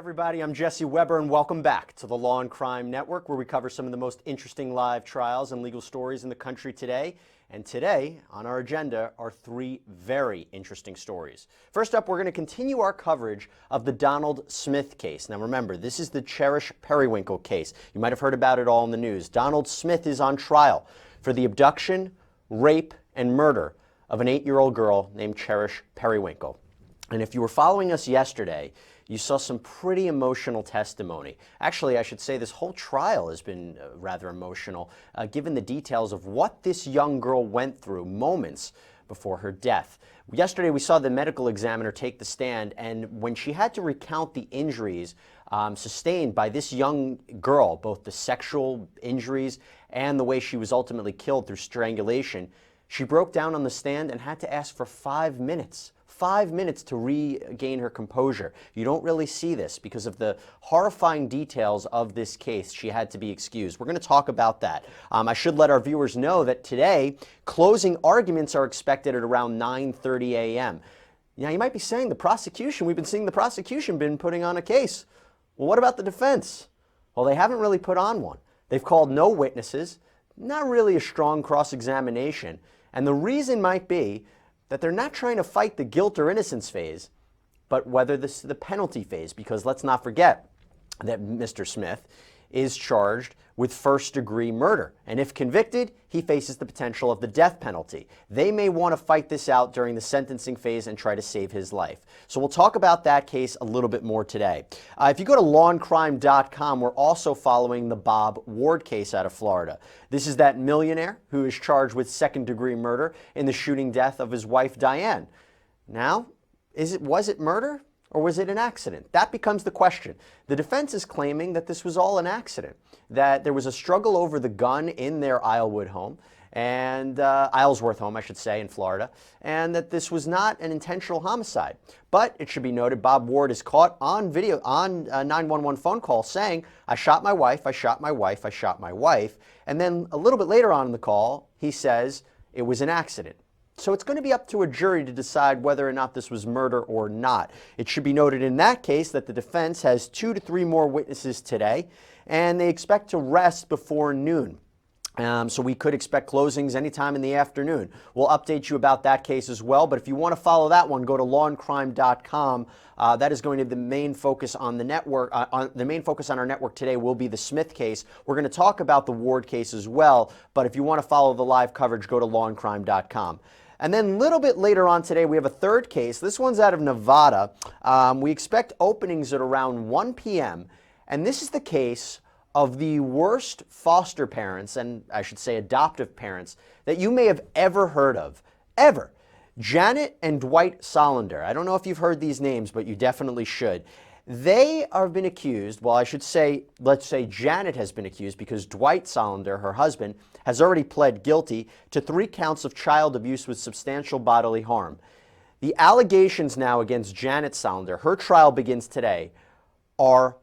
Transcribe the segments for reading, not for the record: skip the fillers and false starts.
Everybody, I'm Jesse Weber and welcome back to the Law and Crime Network, where we cover some of the most interesting live trials and legal stories in the country today. And today on our agenda are three very interesting stories. First up, we're going to continue our coverage of the Donald Smith case. Now remember, this is the Cherish Periwinkle case. You might have heard about it all in the news. Donald Smith is on trial for the abduction, rape, and murder of an 8-year-old girl named Cherish Periwinkle. And if you were following us yesterday, you saw some pretty emotional testimony. Actually, I should say this whole trial has been rather emotional, given the details of what this young girl went through moments before her death. Yesterday, we saw the medical examiner take the stand, and when she had to recount the injuries sustained by this young girl, both the sexual injuries and the way she was ultimately killed through strangulation, she broke down on the stand and had to ask for 5 minutes. 5 minutes to regain her composure. You don't really see this because of the horrifying details of this case. She had to be excused. We're going to talk about that. I should let our viewers know that today, closing arguments are expected at around 9:30 a.m. Now, you might be saying the prosecution, we've been seeing the prosecution been putting on a case. Well, what about the defense? Well, they haven't really put on one. They've called no witnesses, not really a strong cross-examination. And the reason might be that they're not trying to fight the guilt or innocence phase, but whether this is the penalty phase, because let's not forget that Mr. Smith is charged with first-degree murder. And if convicted, he faces the potential of the death penalty. They may want to fight this out during the sentencing phase and try to save his life. So we'll talk about that case a little bit more today. If you go to lawandcrime.com, we're also following the Bob Ward case out of Florida. This is that millionaire who is charged with second-degree murder in the shooting death of his wife, Diane. Now, was it murder? Or was it an accident? That becomes the question. The defense is claiming that this was all an accident, that there was a struggle over the gun in their Islewood home, and Islesworth home, I should say, in Florida, and that this was not an intentional homicide. But it should be noted, Bob Ward is caught on video, on a 911 phone call saying, I shot my wife, I shot my wife, I shot my wife. And then a little bit later on in the call, he says it was an accident. So it's going to be up to a jury to decide whether or not this was murder or not. It should be noted in that case that the defense has 2 to 3 more witnesses today, and they expect to rest before noon. So we could expect closings anytime in the afternoon. We'll update you about that case as well, but if you want to follow that one, go to lawandcrime.com. That is going to be the main focus on the network. The main focus on our network today will be the Smith case. We're going to talk about the Ward case as well, but if you want to follow the live coverage, go to lawandcrime.com. And then a little bit later on today, we have a third case. This one's out of Nevada. We expect openings at around 1 p.m. And this is the case of the worst foster parents, and I should say adoptive parents, that you may have ever heard of. Ever. Janet and Dwight Solander. I don't know if you've heard these names, but you definitely should. They have been accused, well, I should say, let's say Janet has been accused because Dwight Solander, her husband, has already pled guilty to 3 counts of child abuse with substantial bodily harm. The allegations now against Janet Solander, her trial begins today, are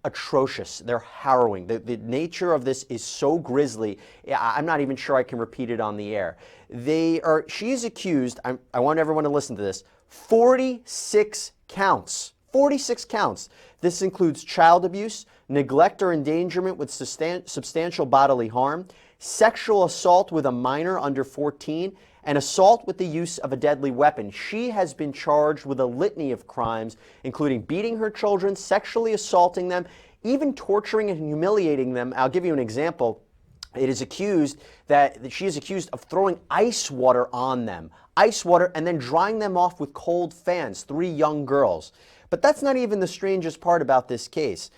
atrocious. They're harrowing. The nature of this is so grisly, I'm not even sure I can repeat it on the air. She is accused, I want everyone to listen to this, 46 counts. 46 counts. This includes child abuse, neglect or endangerment with substantial bodily harm, sexual assault with a minor under 14, and assault with the use of a deadly weapon. She has been charged with a litany of crimes, including beating her children, sexually assaulting them, even torturing and humiliating them. I'll give you an example. It is accused that she is accused of throwing ice water on them. Ice water and then drying them off with cold fans, 3 young girls. But that's not even the strangest part about this case.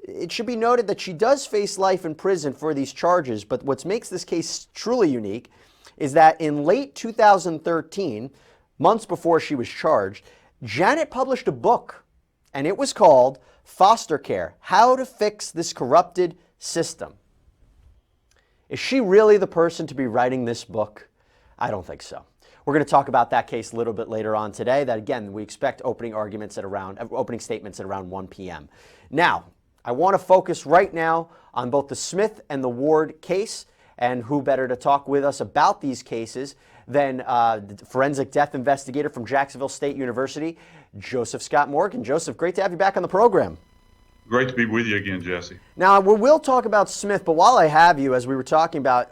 It should be noted that she does face life in prison for these charges, but what makes this case truly unique is that in late 2013, months before she was charged, Janet published a book, and it was called Foster Care: How to Fix This Corrupted System. Is she really the person to be writing this book? I don't think so. We're going to talk about that case a little bit later on today. That again, we expect opening statements at around 1 p.m. Now, I want to focus right now on both the Smith and the Ward case, and who better to talk with us about these cases than the forensic death investigator from Jacksonville State University, Joseph Scott Morgan. Joseph, great to have you back on the program. Great to be with you again, Jesse. Now, we will talk about Smith, but while I have you, as we were talking about,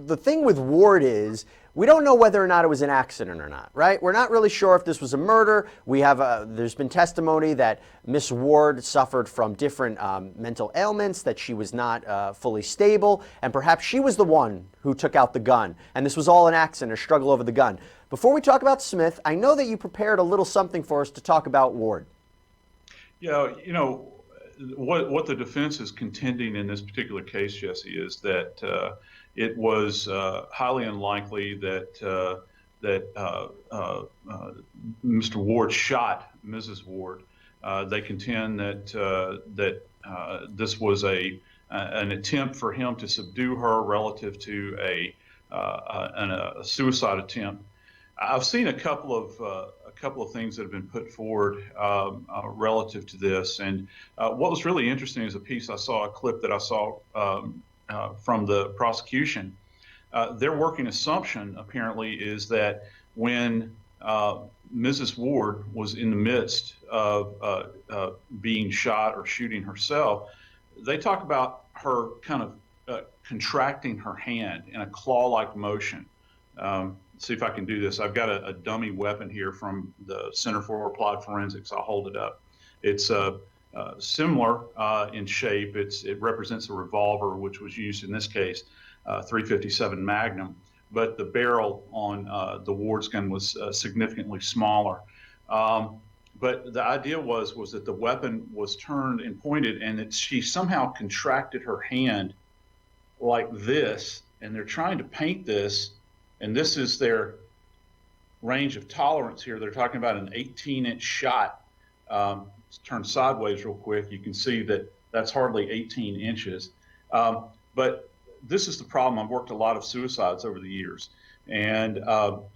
the thing with Ward is we don't know whether or not it was an accident or not, right? We're not really sure if this was a murder. There's been testimony that Miss Ward suffered from different mental ailments, that she was not fully stable, and perhaps she was the one who took out the gun, and this was all an accident, a struggle over the gun. Before we talk about Smith, I know that you prepared a little something for us to talk about Ward. Yeah, what the defense is contending in this particular case, Jesse, is that it was highly unlikely that Mr. Ward shot Mrs. Ward. They contend that this was an attempt for him to subdue her relative to a suicide attempt. I've seen a couple of things that have been put forward relative to this, and what was really interesting is a clip that I saw from the prosecution. Their working assumption apparently is that when Mrs. Ward was in the midst of being shot or shooting herself, they talk about her kind of contracting her hand in a claw-like motion. See if I can do this. I've got a dummy weapon here from the Center for Applied Forensics. I'll hold it up. It's similar in shape. It represents a revolver, which was used in this case, .357 Magnum, but the barrel on the Ward's gun was significantly smaller. But the idea was that the weapon was turned and pointed, and that she somehow contracted her hand like this, and they're trying to paint this. And this is their range of tolerance here. They're talking about an 18-inch shot. Let's turn sideways real quick. You can see that that's hardly 18 inches. But this is the problem. I've worked a lot of suicides over the years. And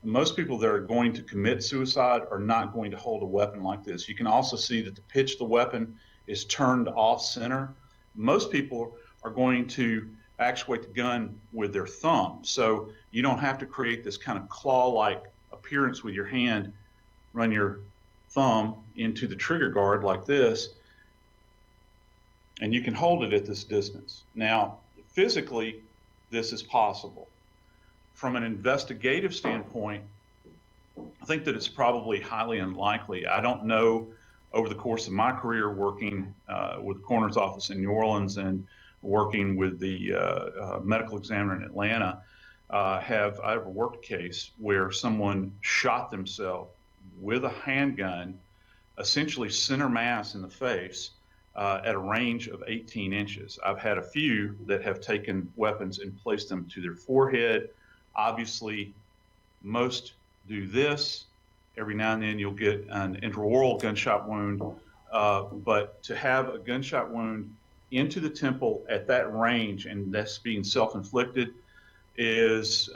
most people that are going to commit suicide are not going to hold a weapon like this. You can also see that the pitch of the weapon is turned off center. Most people are going to actuate the gun with their thumb. So you don't have to create this kind of claw-like appearance with your hand, run your thumb into the trigger guard like this, and you can hold it at this distance. Now, physically, this is possible. From an investigative standpoint, I think that it's probably highly unlikely. I don't know, over the course of my career working with the coroner's office in New Orleans and working with the medical examiner in Atlanta, have I ever worked a case where someone shot themselves with a handgun, essentially center mass in the face, at a range of 18 inches. I've had a few that have taken weapons and placed them to their forehead. Obviously, most do this. Every now and then you'll get an intraoral gunshot wound, but to have a gunshot wound into the temple at that range, and that's being self-inflicted, is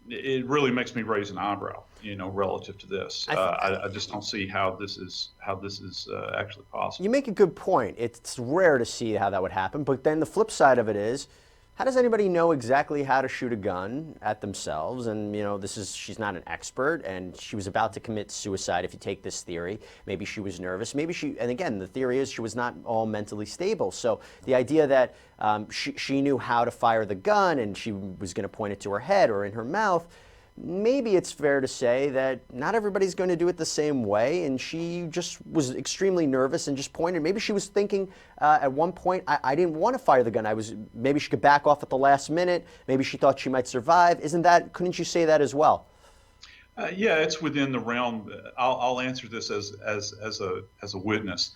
it really makes me raise an eyebrow, relative to this. I just don't see how this is actually possible. You make a good point. It's rare to see how that would happen, but then the flip side of it is, how does anybody know exactly how to shoot a gun at themselves? And, she's not an expert, and she was about to commit suicide, if you take this theory. Maybe she was nervous. And again, the theory is she was not all mentally stable. So the idea that she knew how to fire the gun and she was going to point it to her head or in her mouth, maybe it's fair to say that not everybody's going to do it the same way, and she just was extremely nervous and just pointed. Maybe she was thinking at one point, I didn't want to fire the gun. Maybe she could back off at the last minute. Maybe she thought she might survive. Couldn't you say that as well? Yeah, it's within the realm. I'll answer this as a witness.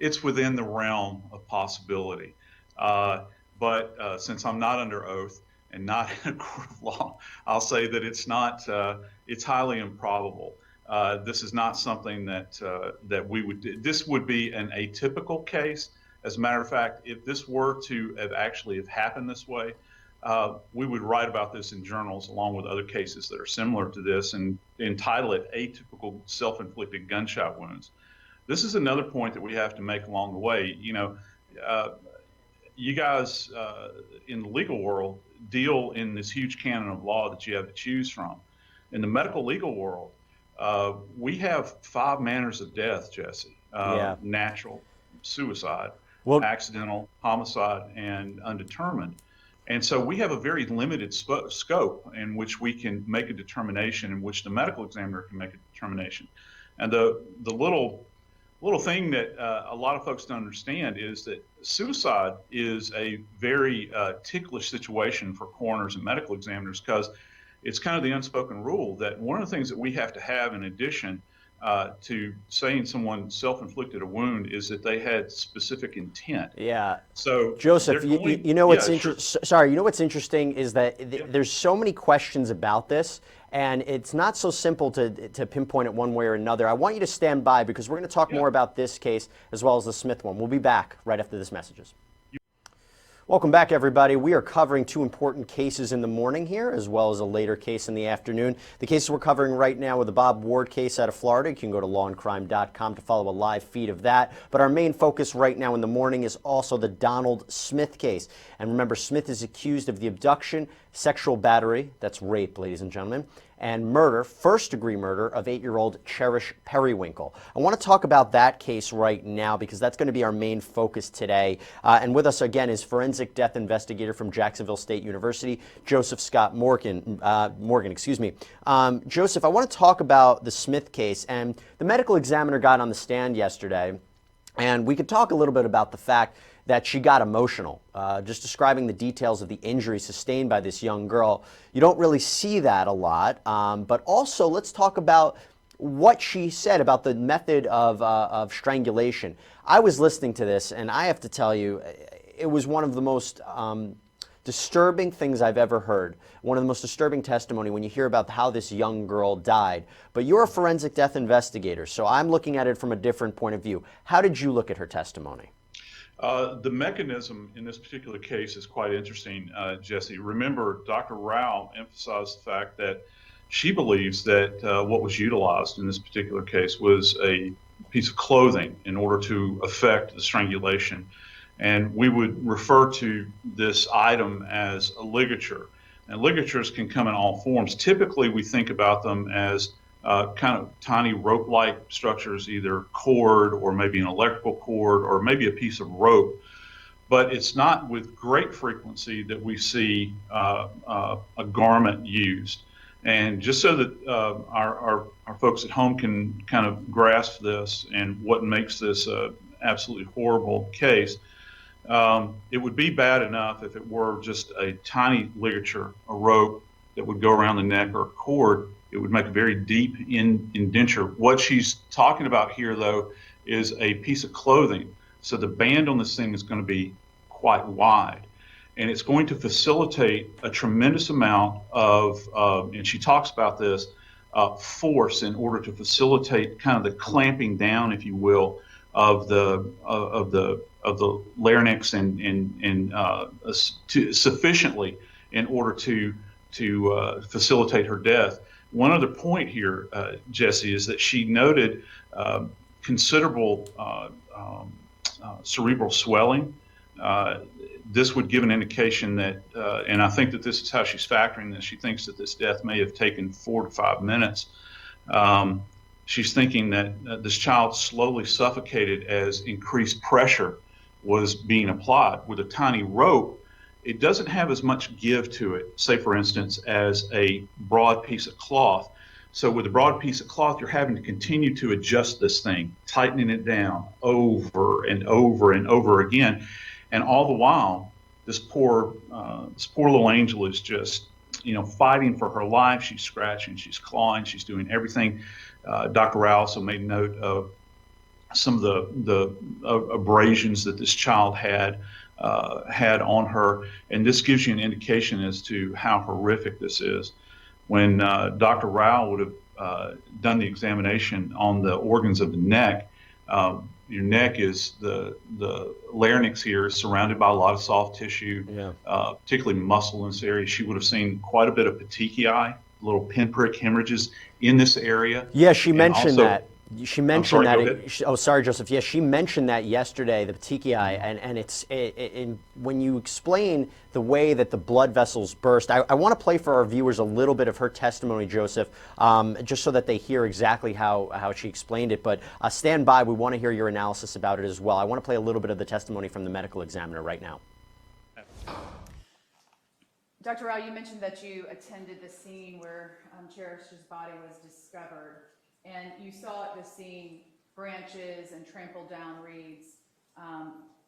It's within the realm of possibility. But since I'm not under oath and not in a court of law, I'll say that it's highly improbable. This is not something that we would do. This would be an atypical case. As a matter of fact, if this were to have happened this way, we would write about this in journals along with other cases that are similar to this and entitle it Atypical Self-Inflicted Gunshot Wounds. This is another point that we have to make along the way. You guys in the legal world deal in this huge canon of law that you have to choose from. In the medical legal world, We have five manners of death, Jesse: Yeah. natural, suicide, Well, accidental, homicide, and undetermined. And so we have a very limited scope in which we can make a determination, in which the medical examiner can make a determination. And the little thing that a lot of folks don't understand is that suicide is a very ticklish situation for coroners and medical examiners, because it's kind of the unspoken rule that one of the things that we have to have in addition to saying someone self-inflicted a wound is that they had specific intent. yeah. So they're Joseph, going, you know what's yeah, sure. sorry, you know what's interesting is that Yeah, there's so many questions about this, and it's not so simple to pinpoint it one way or another. I want you to stand by because we're going to talk yeah. more about this case as well as the Smith one. We'll be back right after this messages. Welcome back, everybody. We are covering two important cases in the morning here, as well as a later case in the afternoon. The cases we're covering right now are the Bob Ward case out of Florida. You can go to lawandcrime.com to follow a live feed of that. But our main focus right now in the morning is also the Donald Smith case. And remember, Smith is accused of the abduction, sexual battery, that's rape, ladies and gentlemen, and murder, first-degree murder, of 8-year-old Cherish Periwinkle. I want to talk about that case right now because that's going to be our main focus today. And with us again is forensic death investigator from Jacksonville State University, Joseph Scott Morgan. Joseph, I want to talk about the Smith case. And the medical examiner got on the stand yesterday, and we could talk a little bit about the fact that she got emotional, just describing the details of the injury sustained by this young girl. You don't really see that a lot, but also let's talk about what she said about the method of strangulation. I was listening to this, and I have to tell you, it was one of the most disturbing things I've ever heard. One of the most disturbing testimony when you hear about how this young girl died. But you're a forensic death investigator, so I'm looking at it from a different point of view. How did you look at her testimony? The mechanism in this particular case is quite interesting, Jesse. Remember, Dr. Rao emphasized the fact that she believes that what was utilized in this particular case was a piece of clothing in order to effect the strangulation. And we would refer to this item as a ligature. And ligatures can come in all forms. Typically, we think about them as kind of tiny rope-like structures, either cord or maybe an electrical cord or maybe a piece of rope. But it's not with great frequency that we see a garment used. And just so that our folks at home can kind of grasp this and what makes this an absolutely horrible case, it would be bad enough if it were just a tiny ligature, a rope that would go around the neck, or a cord. It would make a very deep indenture. What she's talking about here, though, is a piece of clothing. So the band on this thing is going to be quite wide, and it's going to facilitate a tremendous amount of, and she talks about this, force in order to facilitate kind of the clamping down, if you will, of the larynx and sufficiently in order to facilitate her death. One other point here, Jesse, is that she noted considerable cerebral swelling. This would give an indication that, and I think that this is how she's factoring this, she thinks that this death may have taken 4 to 5 minutes. She's thinking that this child slowly suffocated as increased pressure was being applied. With a tiny rope, it doesn't have as much give to it, say for instance, as a broad piece of cloth. So with a broad piece of cloth, you're having to continue to adjust this thing, tightening it down over and over and over again. And all the while, this poor little angel is just, fighting for her life. She's scratching, she's clawing, she's doing everything. Dr. Rao also made note of some of the abrasions that this child had on her, and this gives you an indication as to how horrific this is. When Dr. Rao would have done the examination on the organs of the neck, your neck is the larynx here is surrounded by a lot of soft tissue, particularly muscle in this area. She would have seen quite a bit of petechiae, little pinprick hemorrhages in this area. Yeah, she mentioned that. She I'm mentioned sorry, that. go ahead. Oh, sorry, Joseph. Yes, she mentioned that yesterday, the petechiae, and when you explain the way that the blood vessels burst, I want to play for our viewers a little bit of her testimony, Joseph, just so that they hear exactly how she explained it. But stand by. We want to hear your analysis about it as well. I want to play a little bit of the testimony from the medical examiner right now. Dr. Rao, you mentioned that you attended the scene where Cherish's body was discovered, and you saw at the scene branches and trampled down reeds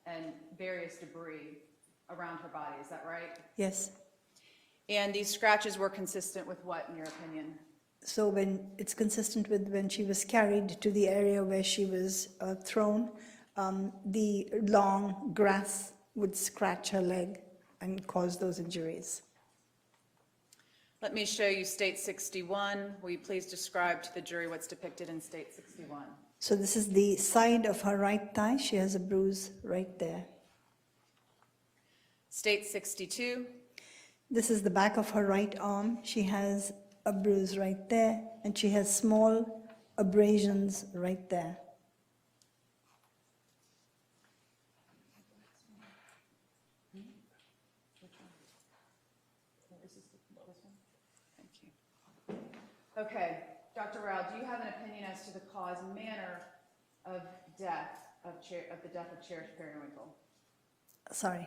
and various debris around her body. Is that right? Yes. And these scratches were consistent with what, in your opinion? So when it's consistent with when she was carried to the area where she was thrown, the long grass would scratch her leg and cause those injuries. Let me show you State 61. Will you please describe to the jury what's depicted in State 61? So this is the side of her right thigh. She has a bruise right there. State 62. This is the back of her right arm. She has a bruise right there, and she has small abrasions right there. Okay, Dr. Rao, do you have an opinion as to the cause and manner of death of the death of Cherish Periwinkle? Sorry,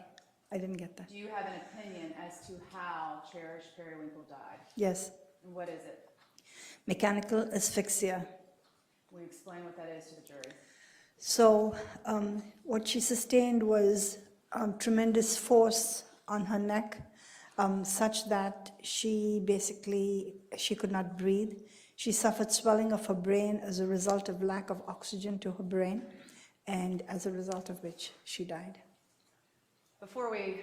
I didn't get that. Do you have an opinion as to how Cherish Periwinkle died? Yes, And what is it? mechanical asphyxia. Will you explain what that is to the jury? So what she sustained was tremendous force on her neck, such that she could not breathe. She suffered swelling of her brain as a result of lack of oxygen to her brain, and as a result of which she died. Before we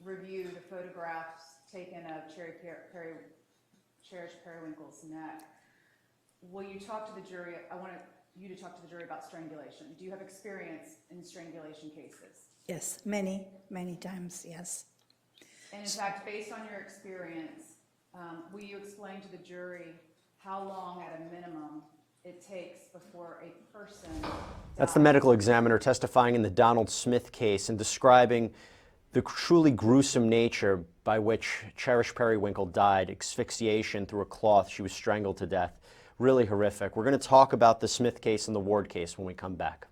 review the photographs taken of Cherish Periwinkle's neck, will you talk to the jury? I want you to talk to the jury about strangulation. Do you have experience in strangulation cases? Yes, many, many times, yes. And in fact, based on your experience, will you explain to the jury how long at a minimum it takes before a person dies? That's the medical examiner testifying in the Donald Smith case and describing the truly gruesome nature by which Cherish Periwinkle died, asphyxiation through a cloth. She was strangled to death. Really horrific. We're going to talk about the Smith case and the Ward case when we come back.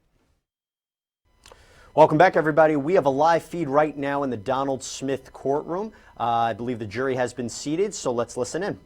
Welcome back, everybody. We have a live feed right now in the Donald Smith courtroom. I believe the jury has been seated, so let's listen in.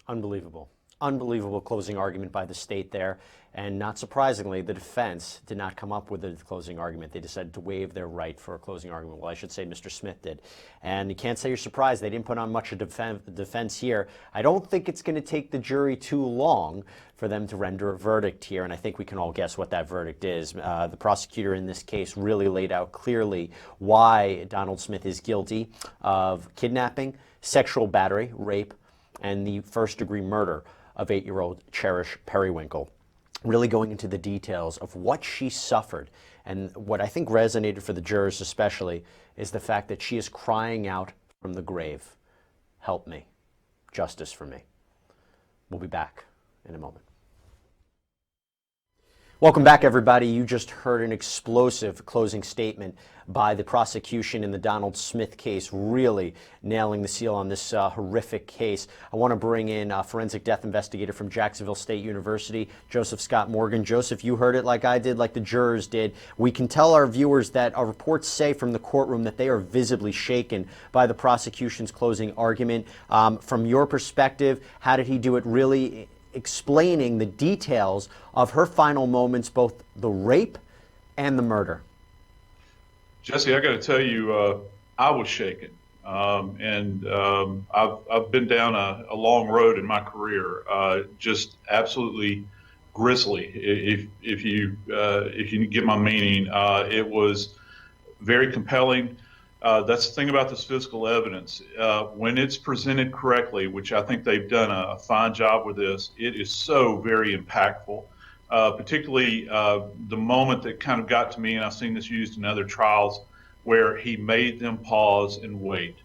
Unbelievable. Unbelievable closing argument by the state there. And not surprisingly, the defense did not come up with a closing argument. They decided to waive their right for a closing argument. Well, I should say Mr. Smith did. And you can't say you're surprised. They didn't put on much of defense here. I don't think it's going to take the jury too long for them to render a verdict here. And I think we can all guess what that verdict is. The prosecutor in this case really laid out clearly why Donald Smith is guilty of kidnapping, sexual battery, rape, and the first-degree murder of 8-year-old Cherish Periwinkle, really going into the details of what she suffered. And what I think resonated for the jurors especially is the fact that she is crying out from the grave, "Help me, justice for me." We'll be back in a moment. Welcome back, everybody. You just heard an explosive closing statement by the prosecution in the Donald Smith case, really nailing the seal on this horrific case. I want to bring in a forensic death investigator from Jacksonville State University, Joseph Scott Morgan. Joseph, you heard it like I did, like the jurors did. We can tell our viewers that our reports say from the courtroom that they are visibly shaken by the prosecution's closing argument. From your perspective, how did he do it? Really explaining the details of her final moments, both the rape and the murder. Jesse, I got to tell you, I was shaken. I've been down a long road in my career, just absolutely grisly. If you get my meaning, it was very compelling. That's the thing about this physical evidence. When it's presented correctly, which I think they've done a fine job with this, it is so very impactful. Particularly the moment that kind of got to me, and I've seen this used in other trials, where he made them pause and wait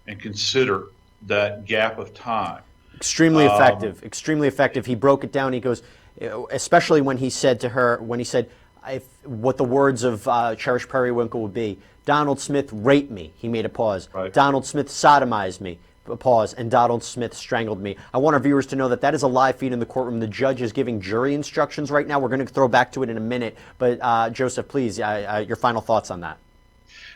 and consider that gap of time. Extremely effective, extremely effective. He broke it down. He goes, especially when he said to her, what the words of Cherish Periwinkle would be, Donald Smith raped me. He made a pause. Right. Donald Smith sodomized me. A pause. And Donald Smith strangled me. I want our viewers to know that that is a live feed in the courtroom. The judge is giving jury instructions right now. We're going to throw back to it in a minute. But Joseph, please, your final thoughts on that.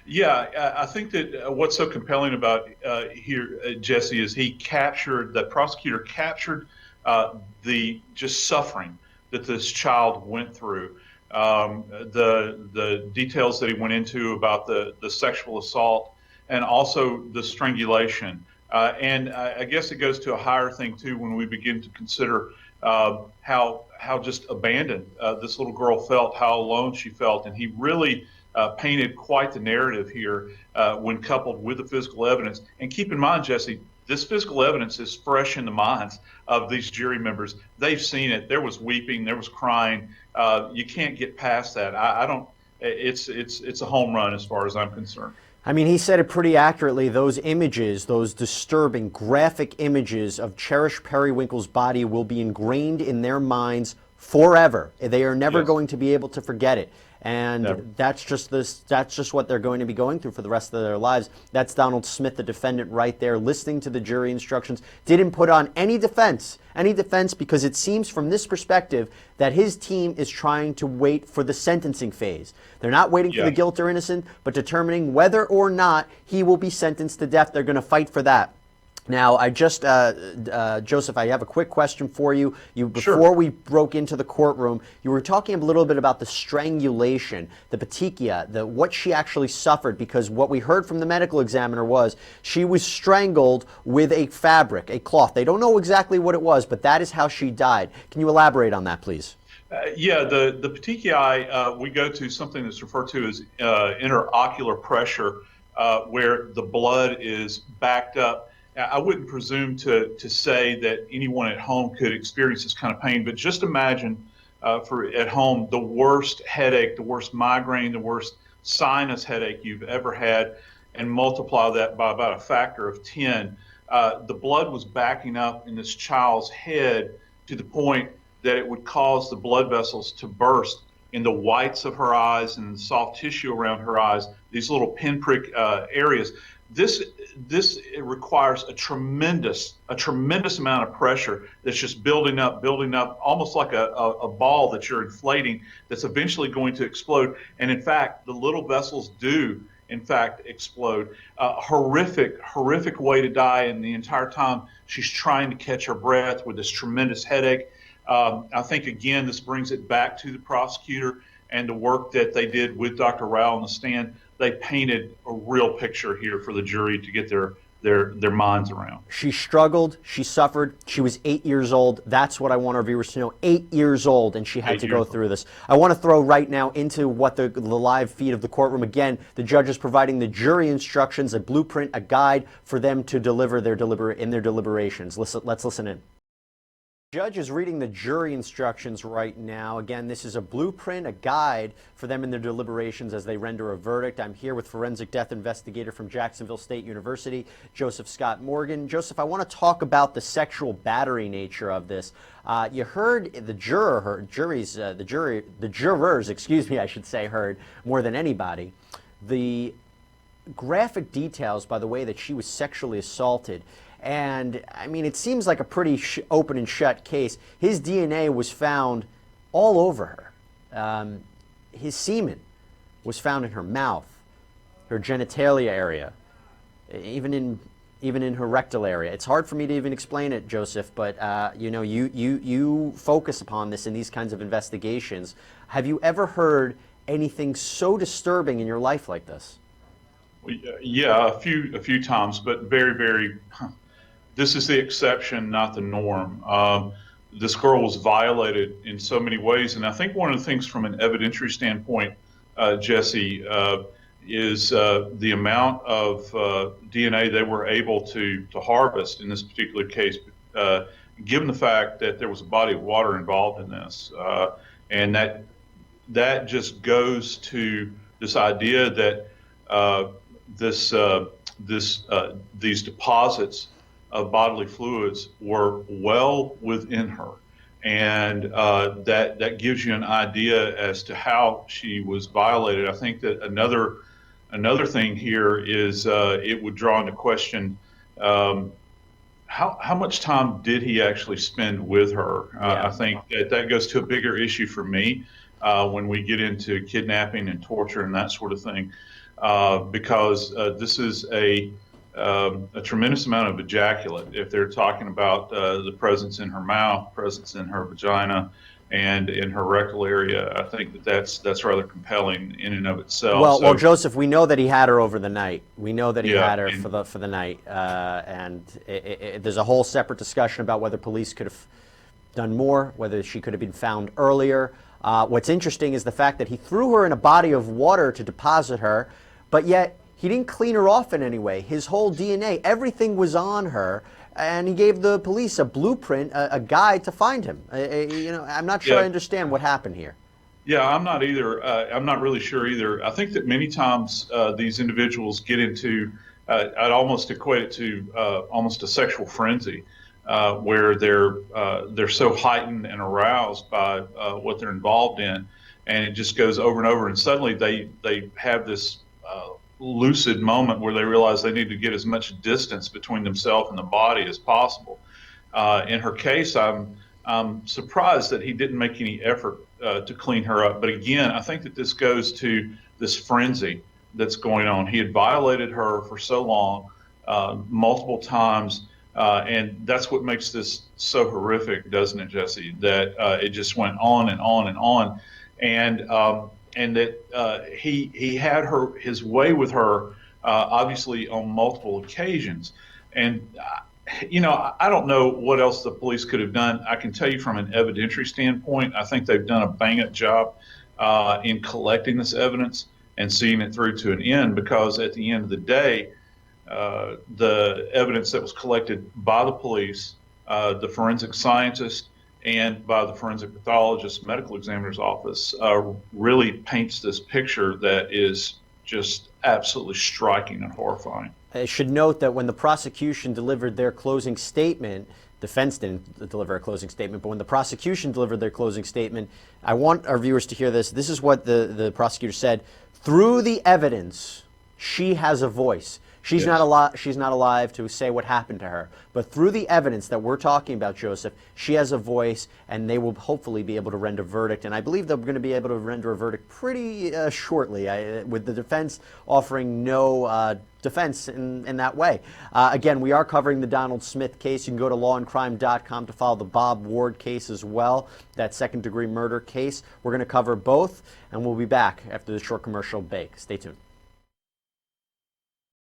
Yeah, I think that what's so compelling about here, Jesse, is the prosecutor captured the just suffering that this child went through. The details that he went into about the sexual assault and also the strangulation. And I guess it goes to a higher thing too when we begin to consider how just abandoned this little girl felt, how alone she felt, and he really painted quite the narrative here when coupled with the physical evidence. And keep in mind, Jesse, this physical evidence is fresh in the minds of these jury members. They've seen it. There was weeping, there was crying. You can't get past that. I don't. It's a home run as far as I'm concerned. I mean, he said it pretty accurately. Those images, those disturbing, graphic images of Cherish Periwinkle's body will be ingrained in their minds forever. They are never going to be able to forget it. And that's just what they're going to be going through for the rest of their lives. That's Donald Smith, the defendant, right there, listening to the jury instructions. Didn't put on any defense, because it seems from this perspective that his team is trying to wait for the sentencing phase. They're not waiting for the guilt or innocent, but determining whether or not he will be sentenced to death. They're going to fight for that. Now, Joseph, I have a quick question for you. Before we broke into the courtroom, you were talking a little bit about the strangulation, the petechia, what she actually suffered, because what we heard from the medical examiner was she was strangled with a fabric, a cloth. They don't know exactly what it was, but that is how she died. Can you elaborate on that, please? The petechiae, we go to something that's referred to as interocular pressure, where the blood is backed up. I wouldn't presume to say that anyone at home could experience this kind of pain, but just imagine for at home the worst headache, the worst migraine, the worst sinus headache you've ever had, and multiply that by about a factor of 10. The blood was backing up in this child's head to the point that it would cause the blood vessels to burst in the whites of her eyes and the soft tissue around her eyes, these little pinprick areas. This it requires a tremendous amount of pressure that's just building up, almost like a ball that you're inflating that's eventually going to explode. And in fact, the little vessels do, in fact, explode. Horrific way to die. And the entire time she's trying to catch her breath with this tremendous headache. I think, again, this brings it back to the prosecutor and the work that they did with Dr. Rao on the stand. They painted a real picture here for the jury to get their minds around. She struggled, she suffered, she was 8 years old. That's what I want our viewers to know. 8 years old, and she had to go through this. I want to throw right now into what the live feed of the courtroom. Again, the judge is providing the jury instructions, a blueprint, a guide for them to deliver in their deliberations. Let's listen in. The judge is reading the jury instructions right now. Again, this is a blueprint, a guide for them in their deliberations as they render a verdict. I'm here with forensic death investigator from Jacksonville State University, Joseph Scott Morgan. Joseph, I want to talk about the sexual battery nature of this. You heard the jurors, excuse me, I should say, heard more than anybody the graphic details by the way that she was sexually assaulted. And, I mean, it seems like a pretty open and shut case. His DNA was found all over her. His semen was found in her mouth, her genitalia area, even in her rectal area. It's hard for me to even explain it, Joseph, but, you focus upon this in these kinds of investigations. Have you ever heard anything so disturbing in your life like this? Yeah, a few times, but very, this is the exception, not the norm. This girl was violated in so many ways, and I think one of the things from an evidentiary standpoint, Jesse, is the amount of DNA they were able to harvest in this particular case, given the fact that there was a body of water involved in this, and that just goes to this idea that these deposits of bodily fluids were well within her. And that gives you an idea as to how she was violated. I think that another thing here is it would draw into question um, how much time did he actually spend with her? I think that goes to a bigger issue for me when we get into kidnapping and torture and that sort of thing, because this is a tremendous amount of ejaculate. If they're talking about the presence in her mouth, presence in her vagina, and in her rectal area, I think that's rather compelling in and of itself. Well, Joseph, we know that he had her over the night. We know that he Yeah, had her for the night, and there's a whole separate discussion about whether police could have done more, whether she could have been found earlier. What's interesting is the fact that he threw her in a body of water to deposit her, but yet he didn't clean her off in any way. His whole DNA, everything was on her, and he gave the police a blueprint, a guide to find him. I'm not sure I understand what happened here. Yeah, I'm not either. I'm not really sure either. I think that many times these individuals get into, I'd almost equate it to almost a sexual frenzy, where they're so heightened and aroused by what they're involved in, and it just goes over and over. And suddenly they have this lucid moment where they realize they need to get as much distance between themselves and the body as possible. In her case, I'm surprised that he didn't make any effort to clean her up. But again, I think that this goes to this frenzy that's going on. He had violated her for so long, multiple times, and that's what makes this so horrific, doesn't it, Jesse? That it just went on and on and on, and that he had his way with her, obviously on multiple occasions. And I don't know what else the police could have done. I can tell you from an evidentiary standpoint, I think they've done a bang-up job in collecting this evidence and seeing it through to an end, because at the end of the day, the evidence that was collected by the police, the forensic scientist, and by the forensic pathologist, medical examiner's office, really paints this picture that is just absolutely striking and horrifying. I should note that when the prosecution delivered their closing statement, defense didn't deliver a closing statement, but when the prosecution delivered their closing statement, I want our viewers to hear this. This is what the prosecutor said: through the evidence, she has a voice. She's not alive to say what happened to her, but through the evidence that we're talking about, Joseph, she has a voice, and they will hopefully be able to render a verdict. And I believe they're going to be able to render a verdict pretty shortly, with the defense offering no defense in that way. Again, we are covering the Donald Smith case. You can go to lawandcrime.com to follow the Bob Ward case as well, that second-degree murder case. We're going to cover both, and we'll be back after the short commercial break. Stay tuned.